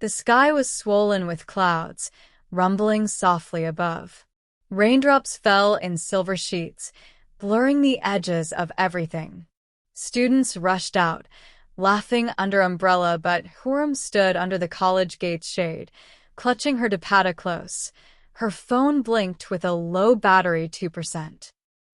The sky was swollen with clouds, rumbling softly above. Raindrops fell in silver sheets, blurring the edges of everything. Students rushed out, laughing under umbrella, but Hooram stood under the college gate's shade, clutching her dupatta close. Her phone blinked with a low battery 2%.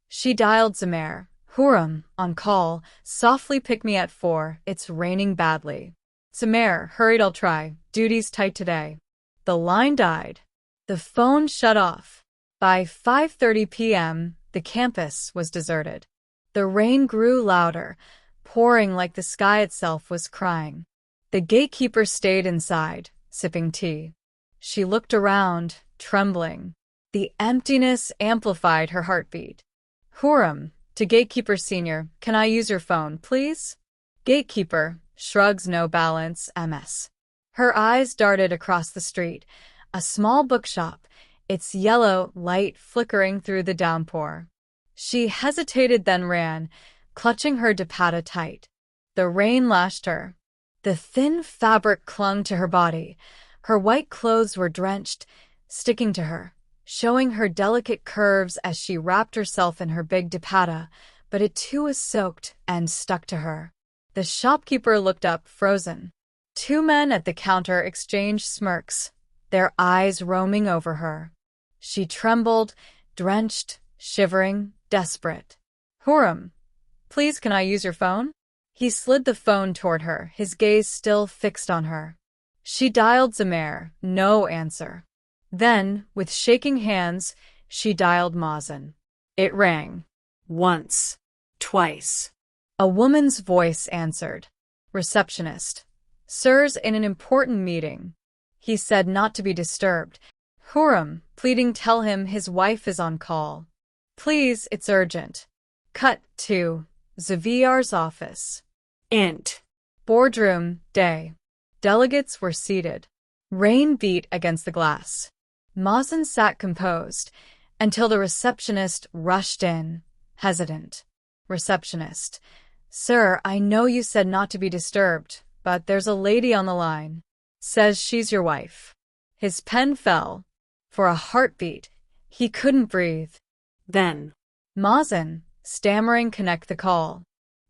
She dialed Zamer. Hooram, on call, softly pick me at 4, it's raining badly. Zamer, hurried, I'll try, duty's tight today. The line died. The phone shut off. By 5:30 p.m., the campus was deserted. The rain grew louder, pouring like the sky itself was crying. The gatekeeper stayed inside, sipping tea. She looked around, trembling. The emptiness amplified her heartbeat. Hooram, to Gatekeeper Senior, can I use your phone, please? Gatekeeper shrugs, no balance, MS. Her eyes darted across the street, a small bookshop, its yellow light flickering through the downpour. She hesitated, then ran, clutching her dupatta tight. The rain lashed her. The thin fabric clung to her body. Her white clothes were drenched, sticking to her, showing her delicate curves as she wrapped herself in her big dupatta, but it too was soaked and stuck to her. The shopkeeper looked up, frozen. Two men at the counter exchanged smirks, their eyes roaming over her. She trembled, drenched, shivering, desperate. Hooram, please, can I use your phone? He slid the phone toward her, his gaze still fixed on her. She dialed Zamer, no answer. Then, with shaking hands, she dialed Maazin. It rang. Once. Twice. A woman's voice answered. Receptionist. Sir's in an important meeting. He said not to be disturbed. Hooram, pleading, tell him his wife is on call. Please, it's urgent. Cut to Xavier's office. Int. Boardroom, day. Delegates were seated. Rain beat against the glass. Maazin sat composed until the receptionist rushed in, hesitant. Receptionist. Sir, I know you said not to be disturbed, but there's a lady on the line. Says she's your wife. His pen fell. For a heartbeat, he couldn't breathe. Then, Maazin, stammering, connect the call.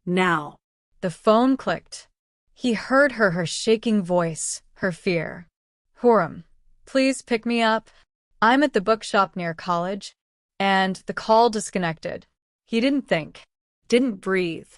Now. The phone clicked. He heard her shaking voice, her fear. Hooram, please pick me up. I'm at the bookshop near college. And the call disconnected. He didn't think. Didn't breathe.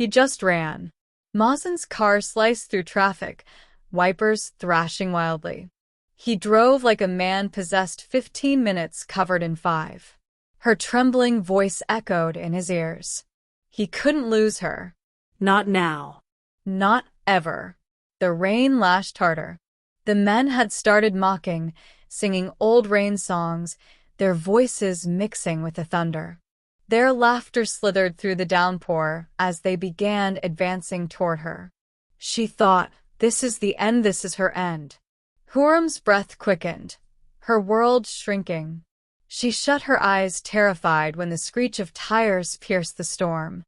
He just ran. Maazin's car sliced through traffic, wipers thrashing wildly. He drove like a man possessed, 15 minutes covered in 5. Her trembling voice echoed in his ears. He couldn't lose her. Not now. Not ever. The rain lashed harder. The men had started mocking, singing old rain songs, their voices mixing with the thunder. Their laughter slithered through the downpour as they began advancing toward her. She thought, this is the end, this is her end. Hooram's breath quickened, her world shrinking. She shut her eyes, terrified, when the screech of tires pierced the storm.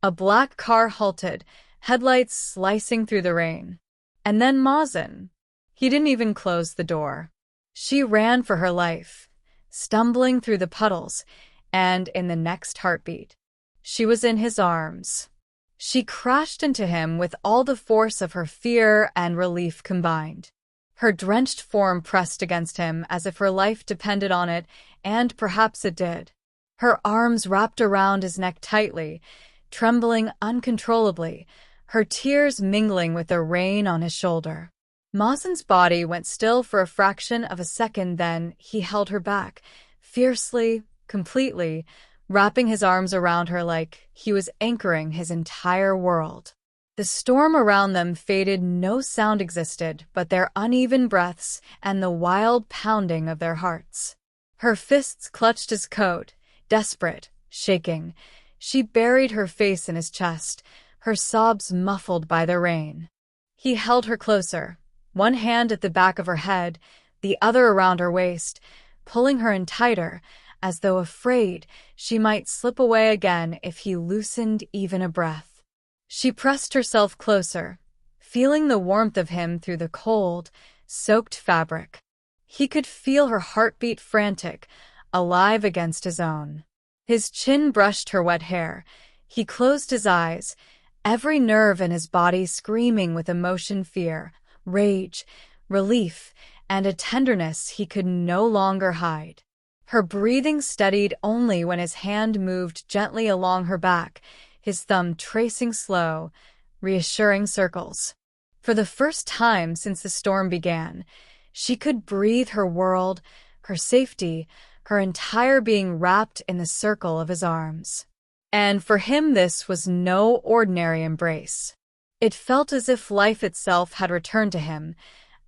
A black car halted, headlights slicing through the rain. And then Maazin. He didn't even close the door. She ran for her life, stumbling through the puddles, and in the next heartbeat, she was in his arms. She crashed into him with all the force of her fear and relief combined. Her drenched form pressed against him as if her life depended on it, and perhaps it did. Her arms wrapped around his neck tightly, trembling uncontrollably, her tears mingling with the rain on his shoulder. Maazin's body went still for a fraction of a second, then he held her back, fiercely, completely, wrapping his arms around her like he was anchoring his entire world. The storm around them faded, no sound existed but their uneven breaths and the wild pounding of their hearts. Her fists clutched his coat, desperate, shaking. She buried her face in his chest, her sobs muffled by the rain. He held her closer, one hand at the back of her head, the other around her waist, pulling her in tighter, as though afraid she might slip away again if he loosened even a breath. She pressed herself closer, feeling the warmth of him through the cold, soaked fabric. He could feel her heartbeat frantic, alive against his own. His chin brushed her wet hair. He closed his eyes, every nerve in his body screaming with emotion, fear, rage, relief, and a tenderness he could no longer hide. Her breathing steadied only when his hand moved gently along her back, his thumb tracing slow, reassuring circles. For the first time since the storm began, she could breathe, her world, her safety, her entire being wrapped in the circle of his arms. And for him this was no ordinary embrace. It felt as if life itself had returned to him,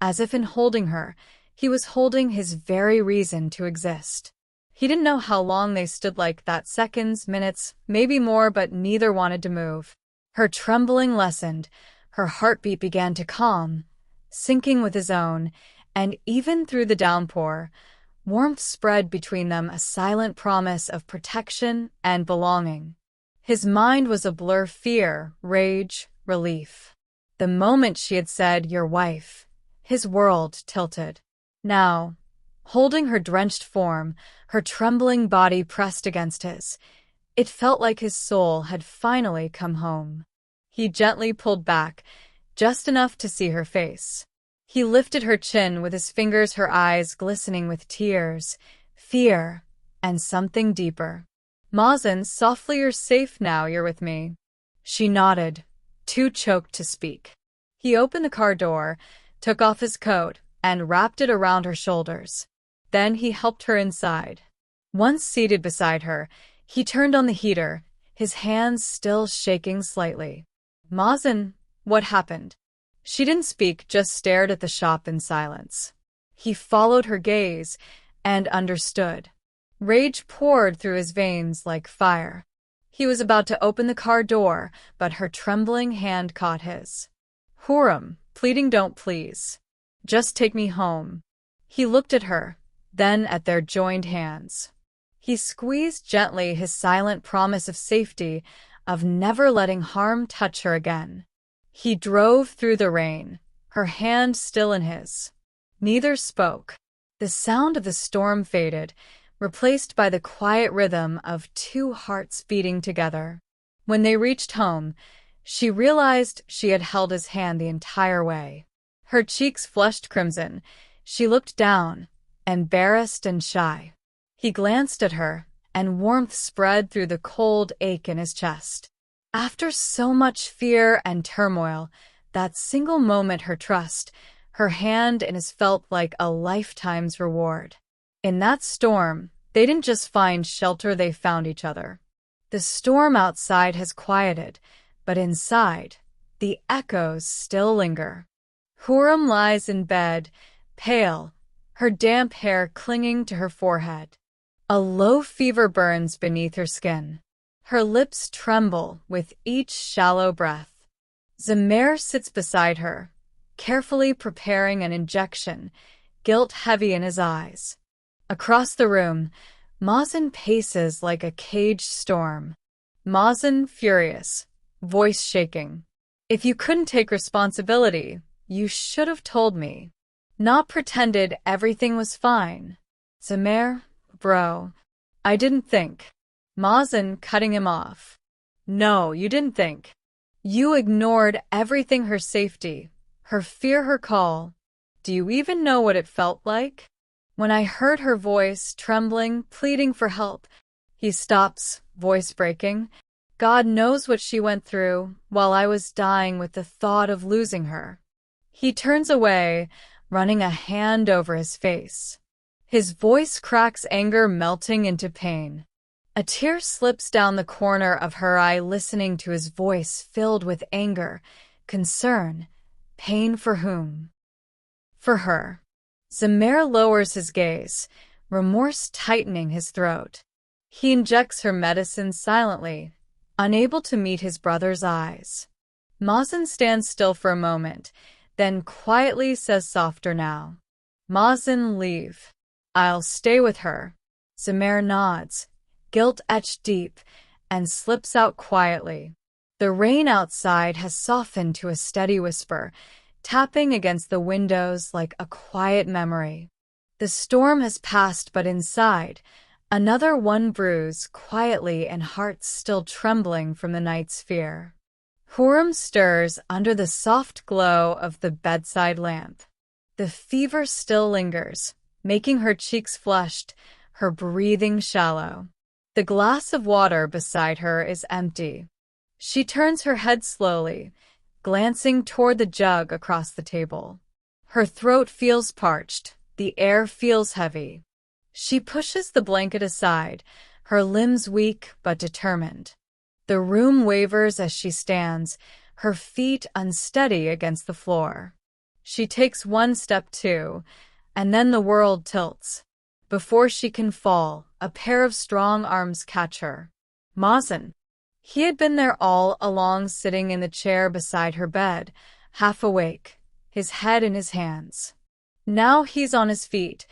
as if in holding her, he was holding his very reason to exist. He didn't know how long they stood like that, seconds, minutes, maybe more, but neither wanted to move. Her trembling lessened, her heartbeat began to calm, syncing with his own, and even through the downpour, warmth spread between them, a silent promise of protection and belonging. His mind was a blur, fear, rage, relief. The moment she had said, "Your wife," his world tilted. Now, holding her drenched form, her trembling body pressed against his, it felt like his soul had finally come home. He gently pulled back, just enough to see her face. He lifted her chin with his fingers, her eyes glistening with tears, fear, and something deeper. "Maazin, softly, you're safe now, you're with me." She nodded, too choked to speak. He opened the car door, took off his coat, and wrapped it around her shoulders. Then he helped her inside. Once seated beside her, he turned on the heater, his hands still shaking slightly. "Maazin, what happened?" She didn't speak, just stared at the shop in silence. He followed her gaze and understood. Rage poured through his veins like fire. He was about to open the car door, but her trembling hand caught his. "Hooram, pleading, don't, please. Just take me home." He looked at her, then at their joined hands. He squeezed gently, his silent promise of safety, of never letting harm touch her again. He drove through the rain, her hand still in his. Neither spoke. The sound of the storm faded, replaced by the quiet rhythm of two hearts beating together. When they reached home, she realized she had held his hand the entire way. Her cheeks flushed crimson. She looked down, embarrassed and shy. He glanced at her, and warmth spread through the cold ache in his chest. After so much fear and turmoil, that single moment, her trust, her hand in his, felt like a lifetime's reward. In that storm, they didn't just find shelter, they found each other. The storm outside has quieted, but inside, the echoes still linger. Hooram lies in bed, pale, her damp hair clinging to her forehead. A low fever burns beneath her skin. Her lips tremble with each shallow breath. Zamer sits beside her, carefully preparing an injection, guilt heavy in his eyes. Across the room, Maazin paces like a caged storm. Maazin, furious, voice shaking. "If you couldn't take responsibility, you should have told me. Not pretended everything was fine." "Zamer, bro, I didn't think." Maazin cutting him off. "No, you didn't think. You ignored everything, her safety, her fear, her call. Do you even know what it felt like? When I heard her voice, trembling, pleading for help." He stops, voice breaking. "God knows what she went through while I was dying with the thought of losing her." He turns away, running a hand over his face. His voice cracks, anger melting into pain. A tear slips down the corner of her eye, listening to his voice filled with anger, concern, pain. For whom? For her. Zamer lowers his gaze, remorse tightening his throat. He injects her medicine silently, unable to meet his brother's eyes. Maazin stands still for a moment, then quietly says, softer now, "Maazin, leave. I'll stay with her." Zamer nods, guilt etched deep, and slips out quietly. The rain outside has softened to a steady whisper, tapping against the windows like a quiet memory. The storm has passed, but inside, another one brews quietly and hearts still trembling from the night's fear. Hooram stirs under the soft glow of the bedside lamp. The fever still lingers, making her cheeks flushed, her breathing shallow. The glass of water beside her is empty. She turns her head slowly, glancing toward the jug across the table. Her throat feels parched, the air feels heavy. She pushes the blanket aside, her limbs weak but determined. The room wavers as she stands, her feet unsteady against the floor. She takes one step too, and then the world tilts. Before she can fall, a pair of strong arms catch her. Maazin. He had been there all along, sitting in the chair beside her bed, half awake, his head in his hands. Now he's on his feet,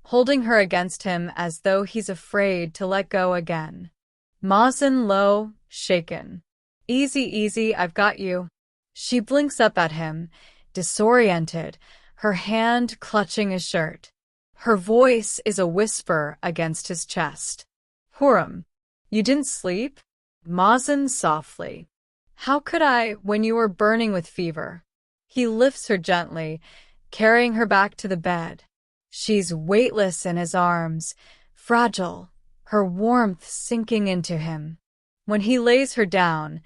holding her against him as though he's afraid to let go again. Maazin low, shaken. Easy, easy, I've got you. She blinks up at him, disoriented, her hand clutching his shirt. Her voice is a whisper against his chest. Hooram, you didn't sleep? Maazin softly. How could I, when you were burning with fever? He lifts her gently, carrying her back to the bed. She's weightless in his arms, fragile, her warmth sinking into him. When he lays her down,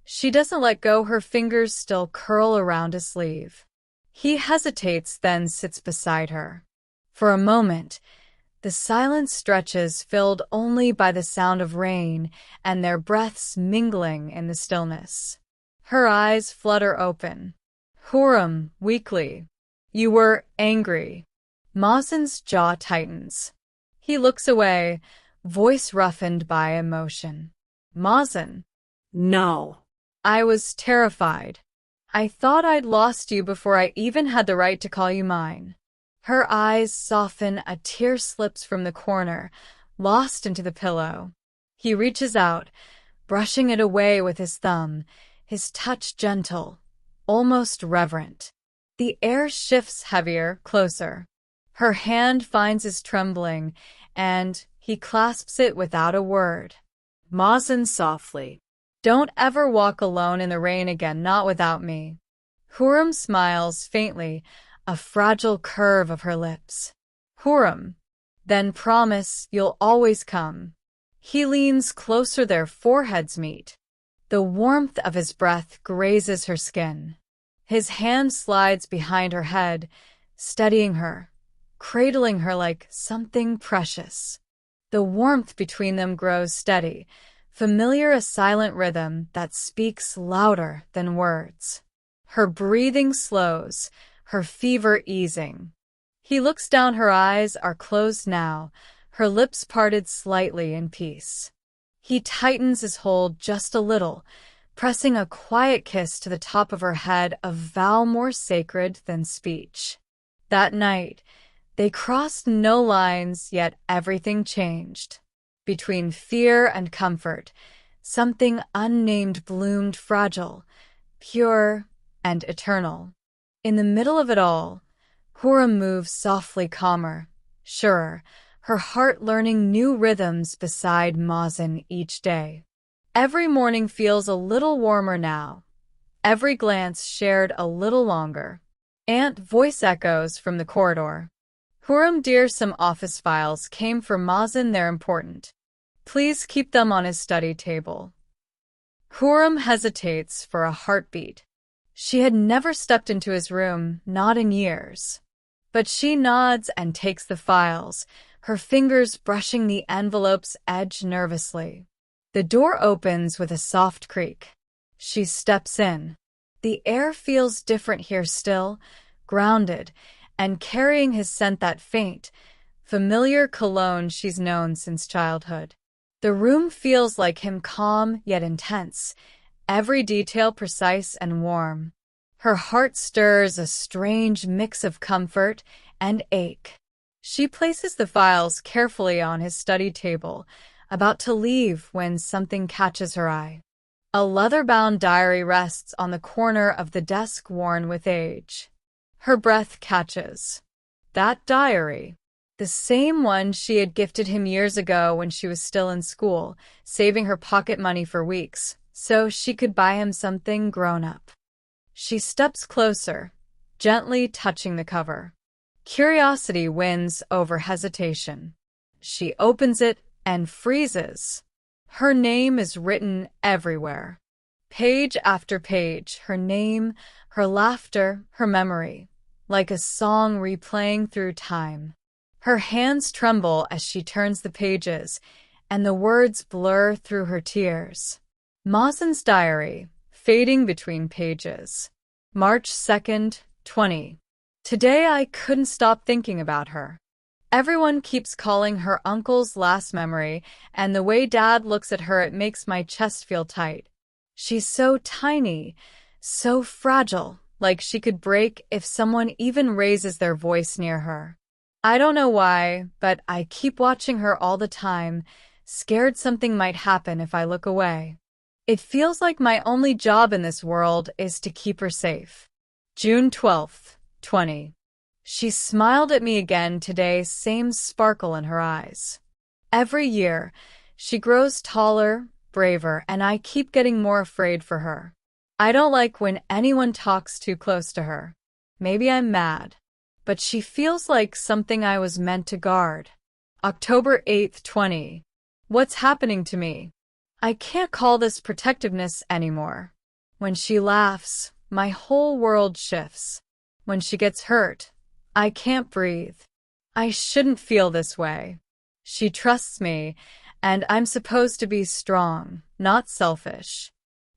she doesn't let go, her fingers still curl around his sleeve. He hesitates, then sits beside her. For a moment, the silence stretches, filled only by the sound of rain and their breaths mingling in the stillness. Her eyes flutter open. Hooram, weakly. You were angry. Maazin's jaw tightens. He looks away, voice roughened by emotion. Maazin. No. I was terrified. I thought I'd lost you before I even had the right to call you mine. Her eyes soften, a tear slips from the corner, lost into the pillow. He reaches out, brushing it away with his thumb, his touch gentle, almost reverent. The air shifts heavier, closer. Her hand finds his trembling, and he clasps it without a word. Maazin softly. Don't ever walk alone in the rain again, not without me. Hooram smiles faintly, a fragile curve of her lips. Hooram, then promise you'll always come. He leans closer, their foreheads meet. The warmth of his breath grazes her skin. His hand slides behind her head, steadying her, cradling her like something precious. The warmth between them grows steady, familiar, a silent rhythm that speaks louder than words. Her breathing slows, her fever easing. He looks down, her eyes are closed now, her lips parted slightly in peace. He tightens his hold just a little, pressing a quiet kiss to the top of her head, a vow more sacred than speech. That night, they crossed no lines, yet everything changed. Between fear and comfort, something unnamed bloomed, fragile, pure, and eternal. In the middle of it all, Hooram moves softly, calmer, surer, her heart learning new rhythms beside Maazin each day. Every morning feels a little warmer now, every glance shared a little longer. Aunt voice echoes from the corridor. Hooram, dear, some office files came for Maazin, they're important. Please keep them on his study table. Hooram hesitates for a heartbeat. She had never stepped into his room, not in years. But she nods and takes the files, her fingers brushing the envelope's edge nervously. The door opens with a soft creak. She steps in. The air feels different here, still, grounded, and carrying his scent, that faint, familiar cologne she's known since childhood. The room feels like him, calm yet intense, every detail precise and warm. Her heart stirs, a strange mix of comfort and ache. She places the files carefully on his study table, about to leave when something catches her eye. A leather-bound diary rests on the corner of the desk, worn with age. Her breath catches. That diary. The same one she had gifted him years ago when she was still in school, saving her pocket money for weeks, so she could buy him something grown-up. She steps closer, gently touching the cover. Curiosity wins over hesitation. She opens it and freezes. Her name is written everywhere. Page after page, her name, her laughter, her memory, like a song replaying through time. Her hands tremble as she turns the pages, and the words blur through her tears. Maazin's diary, fading between pages. March 2nd, 20. Today I couldn't stop thinking about her. Everyone keeps calling her uncle's last memory, and the way Dad looks at her, it makes my chest feel tight. She's so tiny, so fragile, like she could break if someone even raises their voice near her. I don't know why, but I keep watching her all the time, scared something might happen if I look away. It feels like my only job in this world is to keep her safe. June 12th, 20. She smiled at me again today, same sparkle in her eyes. Every year, she grows taller, braver, and I keep getting more afraid for her. I don't like when anyone talks too close to her. Maybe I'm mad. But she feels like something I was meant to guard. October 8th, 20. What's happening to me? I can't call this protectiveness anymore. When she laughs, my whole world shifts. When she gets hurt, I can't breathe. I shouldn't feel this way. She trusts me, and I'm supposed to be strong, not selfish.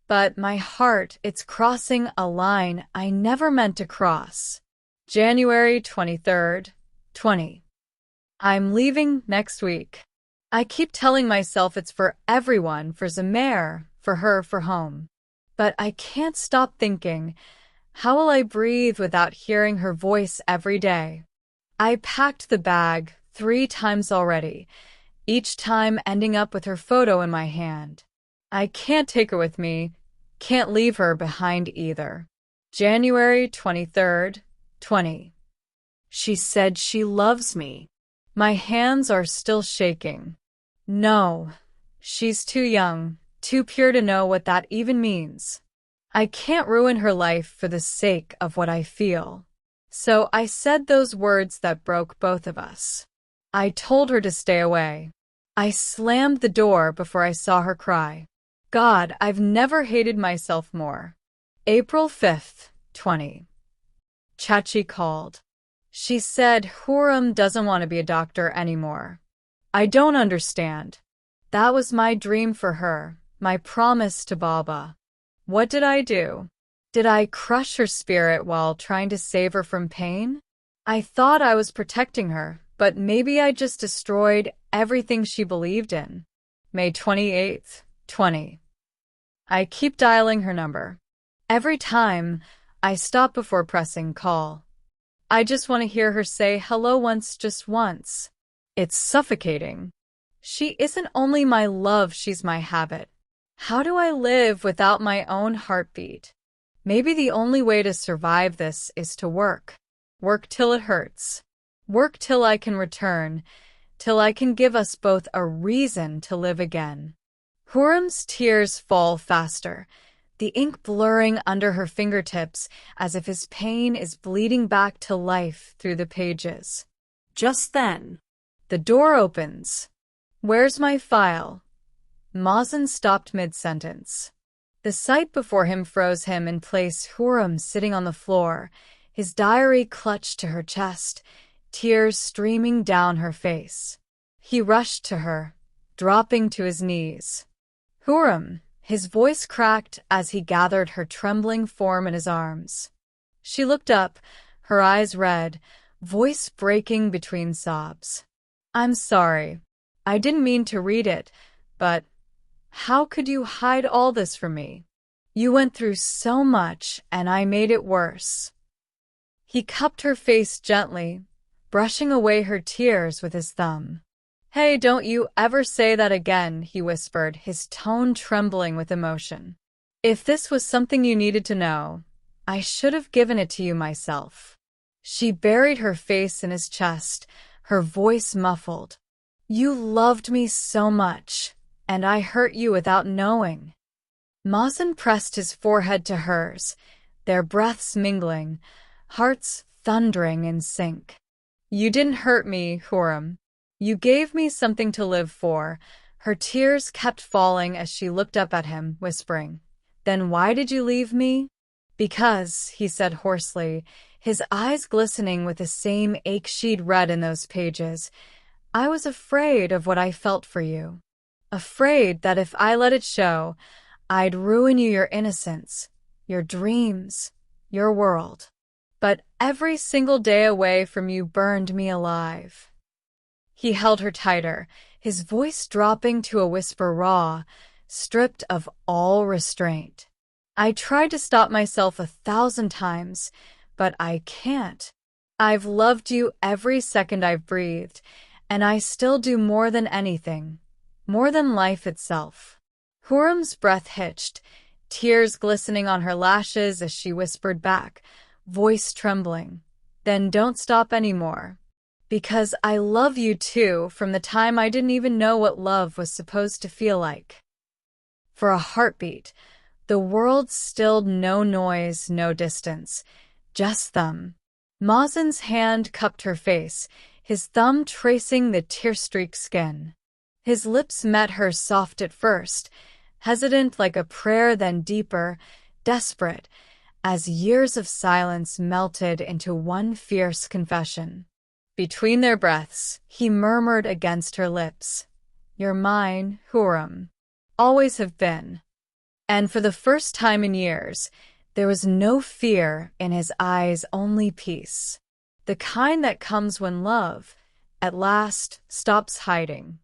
But my heart, it's crossing a line I never meant to cross. January 23rd, 20. I'm leaving next week. I keep telling myself it's for everyone, for Zamer, for her, for home. But I can't stop thinking, how will I breathe without hearing her voice every day? I packed the bag 3 times already, each time ending up with her photo in my hand. I can't take her with me, can't leave her behind either. January 23rd, 20. She said she loves me. My hands are still shaking. No, she's too young, too pure to know what that even means. I can't ruin her life for the sake of what I feel. So I said those words that broke both of us. I told her to stay away. I slammed the door before I saw her cry. God, I've never hated myself more. April 5th, 20. Chachi called. She said Hooram doesn't want to be a doctor anymore. I don't understand. That was my dream for her, my promise to Baba. What did I do? Did I crush her spirit while trying to save her from pain? I thought I was protecting her, but maybe I just destroyed everything she believed in. May 28th, 20. I keep dialing her number. Every time, I stop before pressing call. I just want to hear her say hello once, just once. It's suffocating. She isn't only my love, she's my habit. How do I live without my own heartbeat? Maybe the only way to survive this is to work. Work till it hurts. Work till I can return, till I can give us both a reason to live again. Hooram's tears fall faster, the ink blurring under her fingertips as if his pain is bleeding back to life through the pages. Just then, the door opens. Where's my file? Maazin stopped mid-sentence. The sight before him froze him in place. Hooram sitting on the floor, his diary clutched to her chest, tears streaming down her face. He rushed to her, dropping to his knees. Hooram, his voice cracked as he gathered her trembling form in his arms. She looked up, her eyes red, voice breaking between sobs. I'm sorry. I didn't mean to read it, but how could you hide all this from me? You went through so much, and I made it worse. He cupped her face gently, brushing away her tears with his thumb. Hey, don't you ever say that again, he whispered, his tone trembling with emotion. If this was something you needed to know, I should have given it to you myself. She buried her face in his chest, her voice muffled. You loved me so much, and I hurt you without knowing. Maazin pressed his forehead to hers, their breaths mingling, hearts thundering in sync. You didn't hurt me, Hooram. You gave me something to live for. Her tears kept falling as she looked up at him, whispering, Then why did you leave me? Because, he said hoarsely, his eyes glistening with the same ache she'd read in those pages, I was afraid of what I felt for you. Afraid that if I let it show, I'd ruin you your innocence, your dreams, your world. But every single day away from you burned me alive. He held her tighter, his voice dropping to a whisper raw, stripped of all restraint. I tried to stop myself 1,000 times, but I can't. I've loved you every second I've breathed, and I still do more than anything, more than life itself. Hooram's breath hitched, tears glistening on her lashes as she whispered back, voice trembling, Then don't stop anymore. Because I love you too, from the time I didn't even know what love was supposed to feel like. For a heartbeat, the world stilled, no noise, no distance, just them. Maazin's hand cupped her face, his thumb tracing the tear-streaked skin. His lips met hers soft at first, hesitant like a prayer, then deeper, desperate, as years of silence melted into one fierce confession. Between their breaths, he murmured against her lips, You're mine, Hooram. Always have been. And for the first time in years, there was no fear in his eyes, only peace. The kind that comes when love, at last, stops hiding.